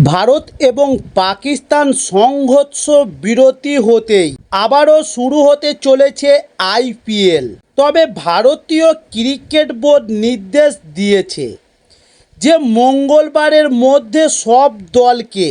ভারত এবং পাকিস্তান সংঘর্ষ বিরতি হতেই আবারও শুরু হতে চলেছে আইপিএল। তবে ভারতীয় ক্রিকেট বোর্ড নির্দেশ দিয়েছে যে মঙ্গলবারের মধ্যে সব দলকে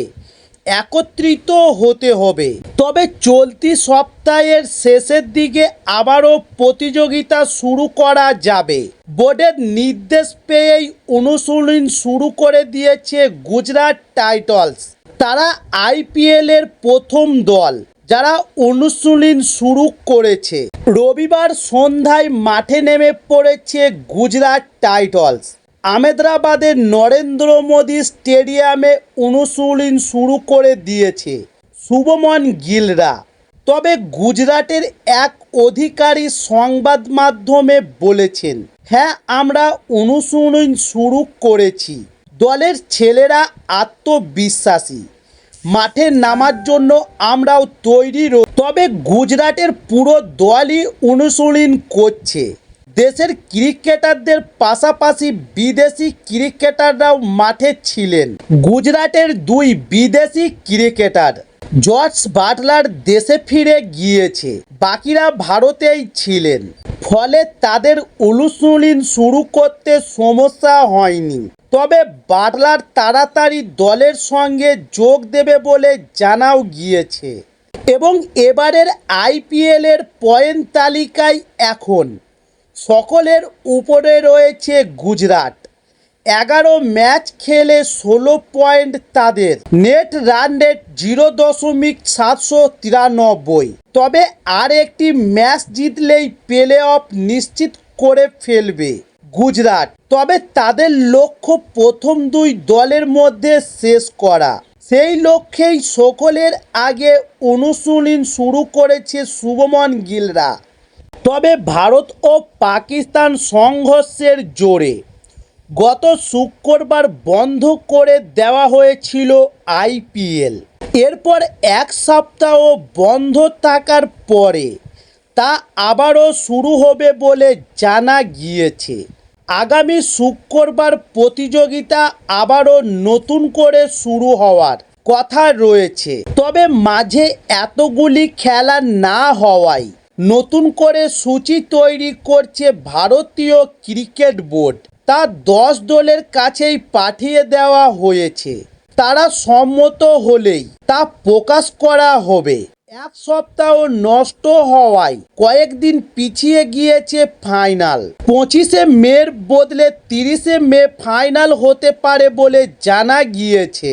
একত্রিত হতে হবে। তবে চলতি সপ্তাহের শেষের দিকে আবারও প্রতিযোগিতা শুরু করা যাবে। বোর্ডের নির্দেশ পেয়েই অনুশীলন শুরু করে দিয়েছে গুজরাট টাইটান্স। তারা আইপিএলের প্রথম দল যারা অনুশীলন শুরু করেছে। রবিবার সন্ধ্যায় মাঠে নেমে পড়েছে গুজরাট টাইটান্স। আহমেদাবাদের নরেন্দ্র মোদী স্টেডিয়ামে অনুশীলন শুরু করে দিয়েছে শুভমন গিলরা। তবে গুজরাটের এক অধিকারী সংবাদ মাধ্যমে বলেছেন, হ্যাঁ, আমরা অনুশীলন শুরু করেছি। দলের ছেলেরা আত্মবিশ্বাসী, মাঠে নামার জন্য আমরাও তৈরি। তবে গুজরাটের পুরো দলই অনুশীলন করছে। দেশের ক্রিকেটারদের পাশাপাশি বিদেশি ক্রিকেটাররাও মাঠে ছিলেন। গুজরাটের দুই বিদেশি ক্রিকেটার জস বাটলার দেশে ফিরে গিয়েছে, বাকিরা ভারতেই ছিলেন। ফলে তাদের অনুশীলন শুরু করতে সমস্যা হয়নি। তবে বাটলার তাড়াতাড়ি দলের সঙ্গে যোগ দেবে বলে জানাও গিয়েছে। এবং এবারের আইপিএলের পয়েন্ট তালিকায় এখন সকলের উপরে রয়েছে গুজরাট। 11 ম্যাচ খেলে 16 পয়েন্ট তাদের। Net run rate 0.793। তবে আর একটি ম্যাচ জিতলেই প্লে অফ নিশ্চিত করে ফেলবে গুজরাট। তবে তাদের লক্ষ্য প্রথম দুই দলের মধ্যে শেষ করা। সেই লক্ষ্যেই সকলের আগে অনুশীলন শুরু করেছে শুভমন গিলরা। তবে ভারত ও পাকিস্তান সংঘর্ষের জোরে গত শুক্রবার বন্ধ করে দেওয়া হয়েছিল আইপিএল। এরপর এক সপ্তাহ বন্ধ থাকার পরে তা আবারও শুরু হবে বলে জানা গিয়েছে। আগামী শুক্রবার প্রতিযোগিতা আবারও নতুন করে শুরু হওয়ার কথা রয়েছে। তবে মাঝে এতগুলি খেলা না হওয়ায় নতুন করে সূচি তৈরি করছে ভারতীয় ক্রিকেট বোর্ড। তা 10 দলের কাছেই পাঠিয়ে দেওয়া হয়েছে। তারা সম্মত হলেই তা প্রকাশ করা হবে। এক সপ্তাহ নষ্ট হওয়ায় কয়েকদিন পিছিয়ে গিয়েছে ফাইনাল। 25শে মের বদলে 30শে মে ফাইনাল হতে পারে বলে জানা গিয়েছে।